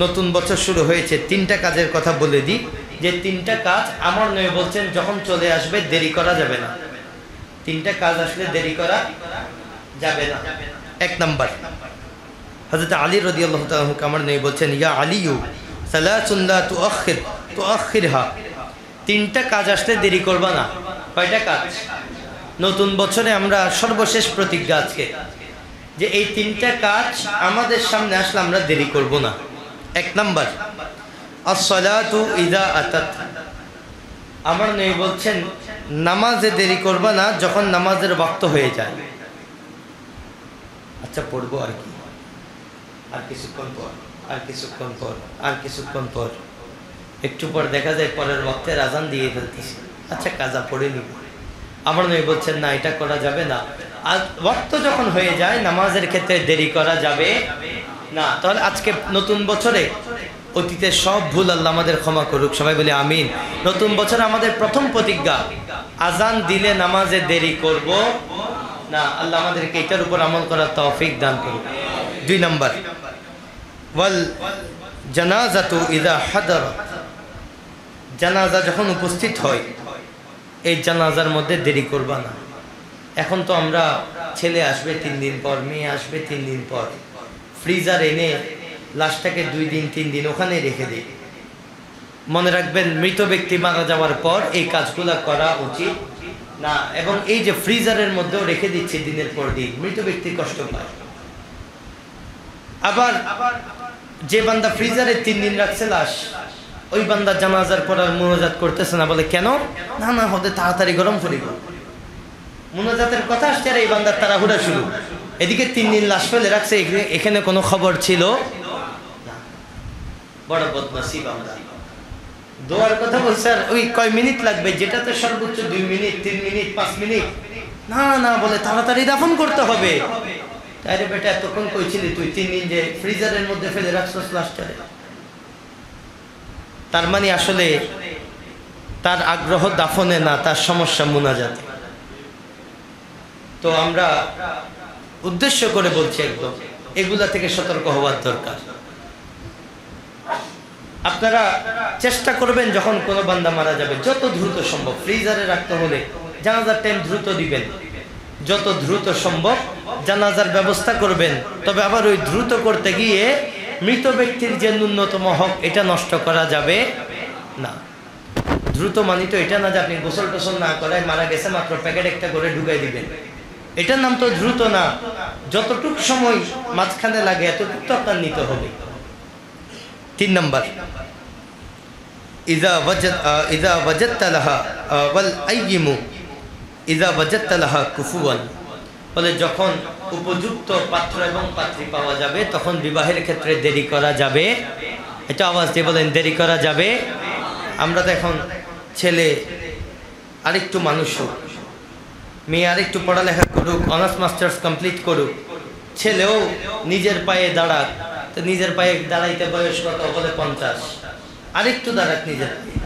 নতুন বছর শুরু হয়েছে, তিনটা কাজের কথা বলে দিই, যে তিনটা কাজ আমার নবী বলছেন যখন চলে আসবে দেরি করা যাবে না। তিনটা কাজ আসলে দেরি করা যাবে না। এক নাম্বার, হযরত আলী রাদিয়াল্লাহু তাআলা আনহু আমার নবী বলছেন, ইয়া আলিয়ু সালাতুন লা তুআখিরহা, তিনটা কাজ আসলে দেরি করবা না। কয়টা কাজ? নতুন বছরে আমরা সর্বশেষ প্রতিজ্ঞা আজকে, যে এই তিনটা কাজ আমাদের সামনে আসলে আমরা দেরি করব না। এক নাম্বার, as-salatu ইযা আতাত, আমার নবী বলছেন নামাজে দেরি করবা না যখন নামাজের ওয়াক্ত হয়ে যায়। আচ্ছা পড়বো আর কি, আর কিছুক্ষণ পর, আর কিছুক্ষণ পর, আর কিছুক্ষণ পর, একটু পর দেখা যায় পরের ওয়াক্তের আজান দিয়ে ফেলতেছে, আচ্ছা কাজা পড়ে নিব। আমার নবী বলছেন না, এটা করা যাবে না। আর ওয়াক্ত যখন হয়ে যায় নামাজের ক্ষেত্রে দেরি করা যাবে না। তাহলে আজকে নতুন বছরে অতীতের সব ভুল আল্লাহ আমাদের ক্ষমা করুক, সবাই বলে আমিন। নতুন বছরে আমাদের প্রথম প্রতিজ্ঞা, আজান দিলে নামাজে দেরি করব না। আল্লাহ আমাদেরকে এটার উপর আমল করার তৌফিক দান করুক। দুই নাম্বার, ওয়াল জানাজাতু ইযা হাদারাত, জানাজা যখন উপস্থিত হয় এই জানাজার মধ্যে দেরি করবা না। এখন তো আমরা ছেলে আসবে 3 দিন পর, মেয়ে আসবে 3 দিন পর, ফ্রিজার এনে লাশটাকে 2 দিন 3 দিন ওখানে রেখে দিই। মনে রাখবেন, মৃত ব্যক্তি মারা যাওয়ার পর এই কাজগুলো করা উচিত না। এবং এই যে ফ্রিজারের মধ্যেও রেখে দিচ্ছে দিনের পর দিন, মৃত ব্যক্তি কষ্ট পায়। আবার যে বান্দা ফ্রিজারে 3 দিন রাখছে লাশ, ওই বান্দা জানাজার পর আর মুনাজাত করতেছে না। বলে কেন? না না, হতে তাড়াতাড়ি গরম করিব। মুনাজাতের কথা আসছে আর এই বান্দার তাড়াহুড়া শুরু। এদিকে 3 দিন লাশ ফেলে রাখছে, এখানে কোনো খবর ছিল না। বড় বদনসিব আমরা। দোয়ার কথা বলছে আর ওই কয় মিনিট লাগবে, যেটা তো সর্বোচ্চ 2 মিনিট 3 মিনিট 5 মিনিট, না না বলে তাড়াতাড়ি দাফন করতে হবে। তাই রে বেটা, এতক্ষণ কইছিলি তুই 3 দিন যে ফ্রিজারের মধ্যে ফেলে রাখছস লাশটারে। তার মানে আসলে তার আগ্রহ দাফনে না, তার সমস্যা মুনাজাতে। তো আমরা উদ্দেশ্য করে বলছি, একদম এগুলা থেকে সতর্ক হওয়ার দরকার। আপনারা চেষ্টা করবেন যখন কোনো বান্দা মারা যাবে যত দ্রুত সম্ভব, ফ্রিজারে রাখতে হলে জানাজার টাইম দ্রুত দিবেন, যত দ্রুত সম্ভব জানাজার ব্যবস্থা করবেন। তবে আবার ওই দ্রুত করতে গিয়ে মৃত ব্যক্তির যে ন্যূনতম হক এটা নষ্ট করা যাবে না। দ্রুত মানি তো এটা না যে আপনি গোসল টোসল না করায় মারা গেছে মাত্র প্যাকেট একটা করে ঢুকাই দিবেন, এটার নাম তো দ্রুত না। যতটুক সময় মাঝখানে লাগে এতটুক তো আপনার নিতে হবে। 3 নাম্বার, ইযা ওয়াজাদতা লাহা ওয়াল আইয়িমু ইযা ওয়াজাদতা লাহা কুফুয়ান, বলে যখন উপযুক্ত পাত্র এবং পাত্রী পাওয়া যাবে তখন বিবাহের ক্ষেত্রে দেরি করা যাবে। এটা আওয়াজ দিয়ে বলেন, দেরি করা যাবে। আমরা তো এখন ছেলে আরেকটু মানুষ হোক, মেয়ে আরেকটু পড়ালেখা করুক, অনার্স মাস্টার্স কমপ্লিট করুক, ছেলেও নিজের পায়ে দাঁড়াক। তো নিজের পায়ে দাঁড়াইতে বয়স কত? বলে 50। আরেকটু দাঁড়াক নিজের পায়ে।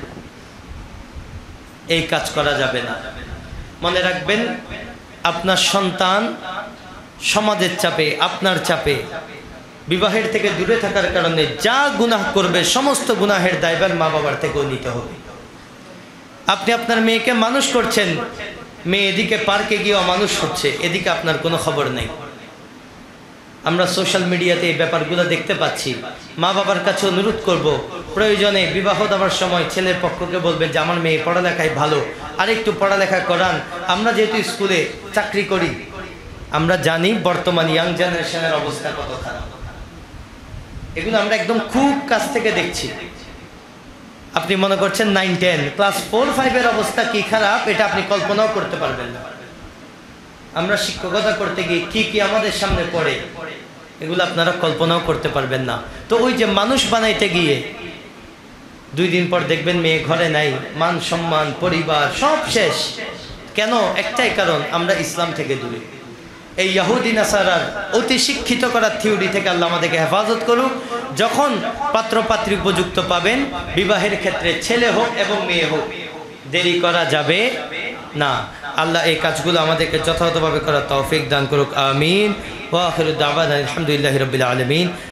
এই কাজ করা যাবে না। মনে রাখবেন, আপনার সন্তান সমাজের চাপে, আপনার চাপে, বিবাহের থেকে দূরে থাকার কারণে যা গুনাহ করবে সমস্ত গুনাহের দায়ভার মা বাবার থেকেও নিতে হবে। আপনি আপনার মেয়েকে মানুষ করছেন, মেয়ে এদিকে পার্কে গিয়ে অমানুষ হচ্ছে, এদিকে আপনার কোনো খবর নেই। আমরা সোশ্যাল মিডিয়াতে এই ব্যাপারগুলো দেখতে পাচ্ছি। মা বাবার কাছে অনুরোধ করব, প্রয়োজনে বিবাহ দেওয়ার সময় ছেলের পক্ষকে বলবেন যে আমার মেয়ে পড়ালেখায় ভালো, আর একটু পড়ালেখা করান। আমরা যেহেতু স্কুলে চাকরি করি, আমরা জানি বর্তমান ইয়াং জেনারেশনের অবস্থা কত খারাপ। এগুলো আমরা একদম খুব কাছ থেকে দেখছি। আপনি মনে করছেন 9, 10, ক্লাস 4, 5 এর অবস্থা কি খারাপ এটা আপনি কল্পনাও করতে পারবেন না। আমরা শিক্ষকতা করতে গিয়ে কি কি আমাদের সামনে পড়ে এগুলো আপনারা কল্পনাও করতে পারবেন না। তো ওই যে মানুষ বানাইতে গিয়ে 2 দিন পর দেখবেন মেয়ে ঘরে নাই, মান সম্মান পরিবার সব শেষ। কেন? একটাই কারণ, আমরা ইসলাম থেকে দূরে। এই ইহুদি নাসারার অতি শিক্ষিত করার থিওরি থেকে আল্লাহ আমাদেরকে হেফাজত করুক। যখন পাত্র পাত্রী উপযুক্ত পাবেন, বিবাহের ক্ষেত্রে ছেলে হোক এবং মেয়ে হোক দেরি করা যাবে না। আল্লাহ এই কাজগুলো আমাদেরকে যথাযথভাবে করার তৌফিক দান করুক। আমিন। ওয়া আখিরু দাওয়ানা আলহামদুলিল্লাহি রাব্বিল আলামিন।